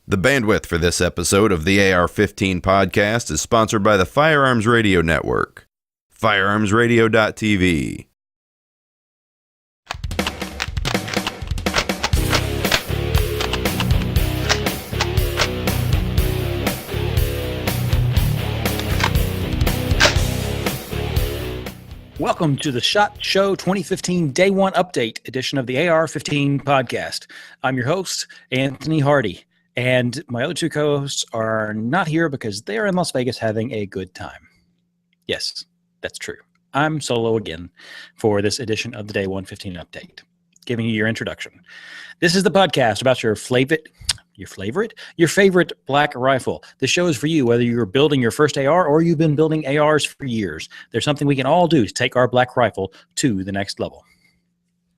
The bandwidth for this episode of the AR-15 podcast is sponsored by the Firearms Radio Network. FirearmsRadio.tv. Welcome to the SHOT Show 2015 Day 1 Update edition of the AR-15 podcast. I'm your host, Anthony Hardy, and my other two co-hosts are not here because they are in Las Vegas having a good time. Yes, that's true. I'm solo again for this edition of the Day 115 Update, giving you your introduction. This is the podcast about your favorite black rifle. The show is for you, whether you're building your first AR or you've been building ARs for years. There's something we can all do to take our black rifle to the next level.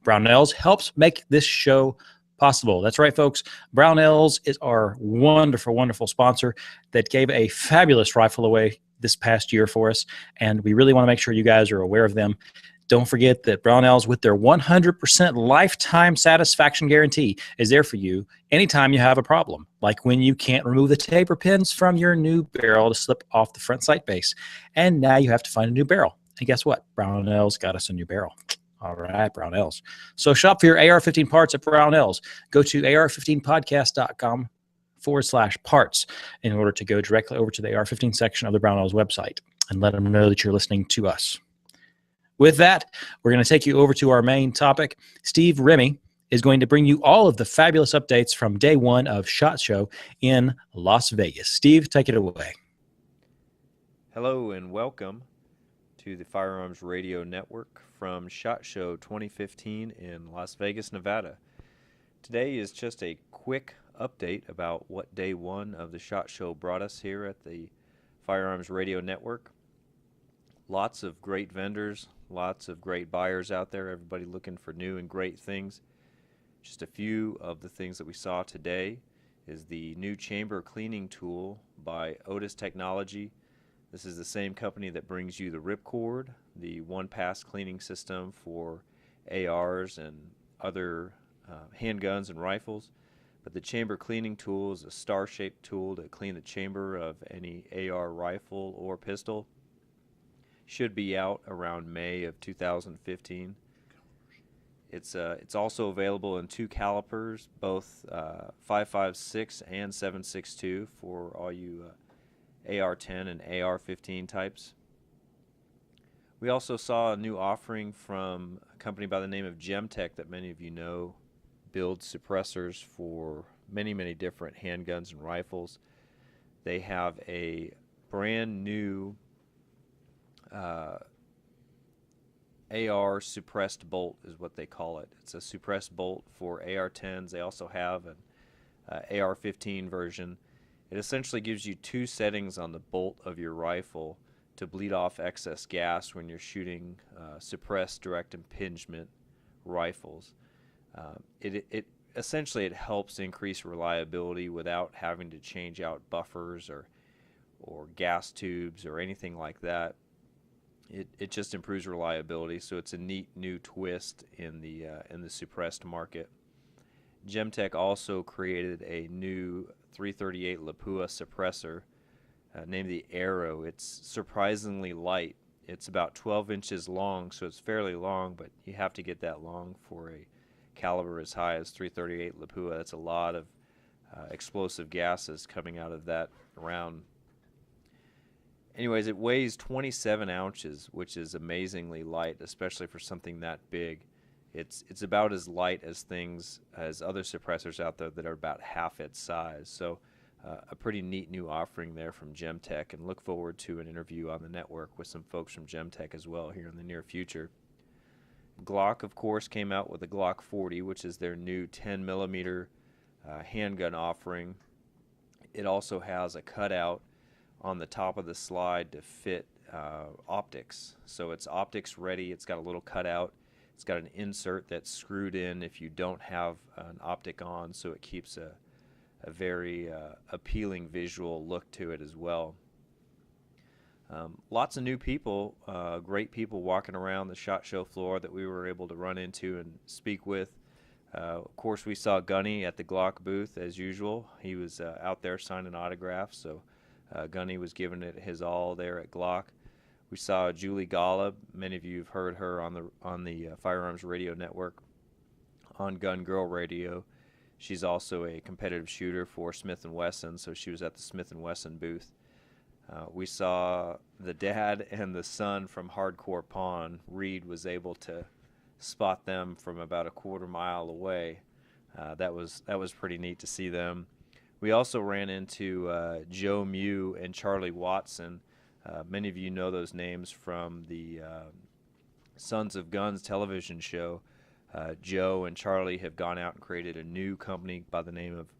Brownells helps make this show possible. That's right, folks. Brownells is our wonderful, wonderful sponsor that gave a fabulous rifle away this past year for us, and we really want to make sure you guys are aware of them. Don't forget that Brownells, with their 100% lifetime satisfaction guarantee, is there for you anytime you have a problem, like when you can't remove the taper pins from your new barrel to slip off the front sight base, and now you have to find a new barrel. And guess what? Brownells got us a new barrel. All right, Brownells. So shop for your AR-15 parts at Brownells. Go to ar15podcast.com/parts in order to go directly over to the AR-15 section of the Brownells website and let them know that you're listening to us. With that, we're going to take you over to our main topic. Steve Remy is going to bring you all of the fabulous updates from day one of SHOT Show in Las Vegas. Steve, take it away. Hello and welcome to the Firearms Radio Network from SHOT Show 2015 in Las Vegas, Nevada. Today is just a quick update about what day one of the SHOT Show brought us here at the Firearms Radio Network. Lots of great vendors, lots of great buyers out there, everybody looking for new and great things. Just a few of the things that we saw today is the new chamber cleaning tool by Otis Technology. This is the same company that brings you the Ripcord, the one-pass cleaning system for ARs and other handguns and rifles. But the chamber cleaning tool is a star-shaped tool to clean the chamber of any AR rifle or pistol. Should be out around May of 2015. It's also available in two calipers, both 5.56 and 7.62 for all you AR-10 and AR-15 types. We also saw a new offering from a company by the name of Gemtech that many of you know builds suppressors for many, many different handguns and rifles. They have a brand new AR suppressed bolt is what they call it. It's a suppressed bolt for AR-10s. They also have an AR-15 version. It essentially gives you two settings on the bolt of your rifle to bleed off excess gas when you're shooting suppressed direct impingement rifles. It essentially helps increase reliability without having to change out buffers or gas tubes or anything like that. It just improves reliability, so it's a neat new twist in the suppressed market. Gemtech also created a new 338 Lapua suppressor named the Arrow. It's surprisingly light. It's about 12 inches long, so it's fairly long, but you have to get that long for a caliber as high as 338 Lapua. That's a lot of explosive gases coming out of that round. Anyways, it weighs 27 ounces, which is amazingly light, especially for something that big. It's about as light as other suppressors out there that are about half its size. So a pretty neat new offering there from Gemtech, and look forward to an interview on the network with some folks from Gemtech as well here in the near future. Glock, of course, came out with the Glock 40, which is their new 10mm handgun offering. It also has a cutout on the top of the slide to fit optics. So it's optics ready. It's got a little cutout. It's got an insert that's screwed in if you don't have an optic on, so it keeps a very appealing visual look to it as well. Lots of new people, great people walking around the SHOT Show floor that we were able to run into and speak with. Of course, we saw Gunny at the Glock booth as usual. He was out there signing autographs, so Gunny was giving it his all there at Glock. We saw Julie Golub. Many of you have heard her on the Firearms Radio Network on Gun Girl Radio. She's also a competitive shooter for Smith & Wesson, so she was at the Smith & Wesson booth. We saw the dad and the son from Hardcore Pawn. Reed was able to spot them from about a quarter mile away. That was pretty neat to see them. We also ran into Joe Mew and Charlie Watson. Many of you know those names from the Sons of Guns television show. Joe and Charlie have gone out and created a new company by the name of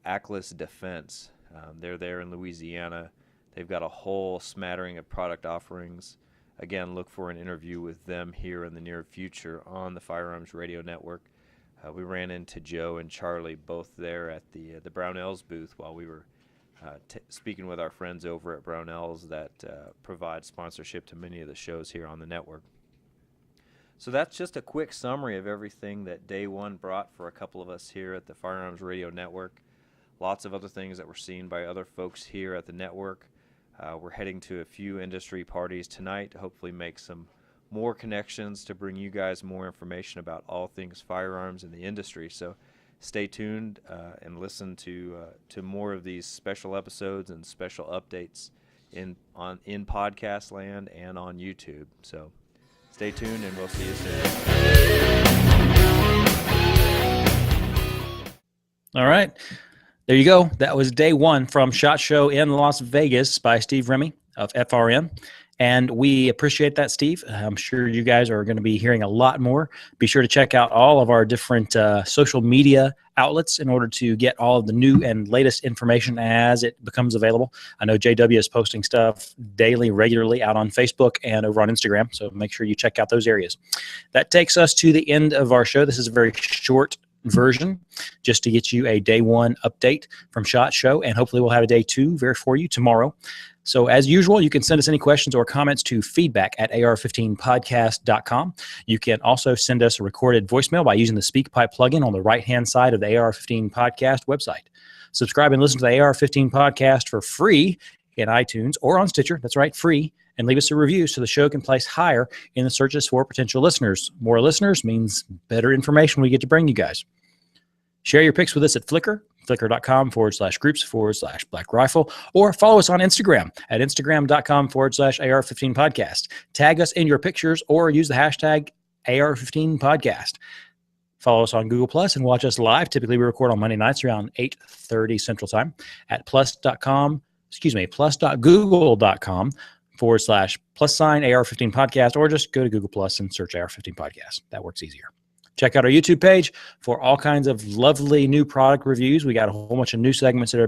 Atlas Defense. They're there in Louisiana. They've got a whole smattering of product offerings. Again, look for an interview with them here in the near future on the Firearms Radio Network. We ran into Joe and Charlie both there at the Brownells booth while we were speaking with our friends over at Brownells that provide sponsorship to many of the shows here on the network. So that's just a quick summary of everything that day one brought for a couple of us here at the Firearms Radio Network. Lots of other things that were seen by other folks here at the network. We're heading to a few industry parties tonight to hopefully make some more connections to bring you guys more information about all things firearms in the industry. So stay tuned and listen to more of these special episodes and special updates in podcast land and on YouTube. So stay tuned, and we'll see you soon. All right. There you go. That was day one from SHOT Show in Las Vegas by Steve Remy of FRN. And we appreciate that, Steve. I'm sure you guys are going to be hearing a lot more. Be sure to check out all of our different social media outlets in order to get all of the new and latest information as it becomes available. I know JW is posting stuff daily, regularly out on Facebook and over on Instagram, so make sure you check out those areas. That takes us to the end of our show. This is a very short version just to get you a day one update from SHOT Show, and hopefully we'll have a day two for you tomorrow. So as usual, you can send us any questions or comments to feedback@ar15podcast.com. You can also send us a recorded voicemail by using the SpeakPipe plugin on the right-hand side of the AR15 podcast website. Subscribe and listen to the AR15 podcast for free in iTunes or on Stitcher. That's right, free. And leave us a review so the show can place higher in the searches for potential listeners. More listeners means better information we get to bring you guys. Share your pics with us at Flickr, flickr.com/groups/Black Rifle, or follow us on Instagram at instagram.com/AR15 podcast. Tag us in your pictures or use the hashtag AR15 podcast. Follow us on Google Plus and watch us live. Typically, we record on Monday nights around 8:30 Central Time at plus.google.com/+sign AR15 podcast, or just go to Google Plus and search AR15 podcast. That works easier. Check out our YouTube page for all kinds of lovely new product reviews. We got a whole bunch of new segments that will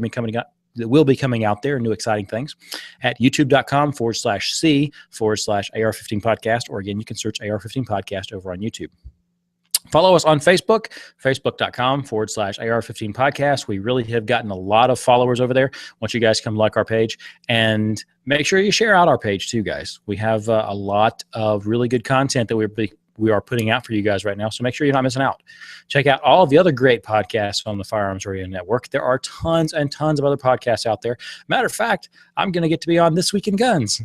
be coming out there, new exciting things at youtube.com/C/AR15 podcast. Or again, you can search AR15 podcast over on YouTube. Follow us on Facebook, facebook.com/AR15 podcast. We really have gotten a lot of followers over there. Once you guys come like our page, and make sure you share out our page too, guys. We have a lot of really good content that we are putting out for you guys right now, so make sure you're not missing out. Check out all of the other great podcasts on the Firearms Radio Network. There are tons and tons of other podcasts out there. Matter of fact, I'm going to get to be on This Week in Guns.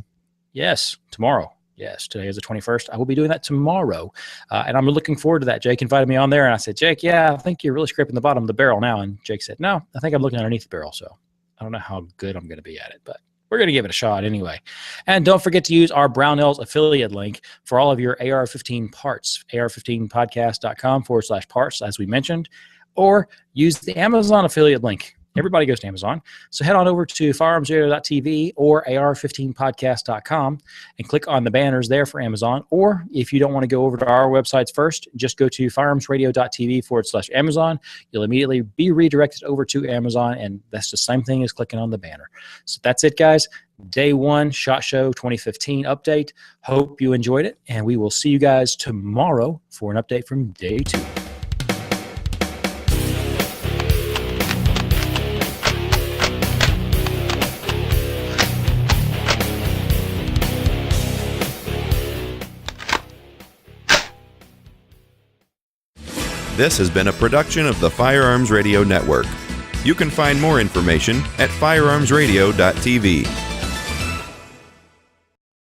Yes, tomorrow. Yes, today is the 21st. I will be doing that tomorrow, and I'm looking forward to that. Jake invited me on there, and I said, Jake, yeah, I think you're really scraping the bottom of the barrel now. And Jake said, no, I think I'm looking underneath the barrel, so I don't know how good I'm going to be at it, but we're going to give it a shot anyway. And don't forget to use our Brownells affiliate link for all of your AR-15 parts, ar15podcast.com/parts, as we mentioned, or use the Amazon affiliate link. Everybody goes to Amazon. So head on over to firearmsradio.tv or ar15podcast.com and click on the banners there for Amazon. Or if you don't want to go over to our websites first, just go to firearmsradio.tv/Amazon. You'll immediately be redirected over to Amazon, and that's the same thing as clicking on the banner. So that's it, guys. Day one, SHOT Show 2015 update. Hope you enjoyed it, and we will see you guys tomorrow for an update from day two. This has been a production of the Firearms Radio Network. You can find more information at firearmsradio.tv.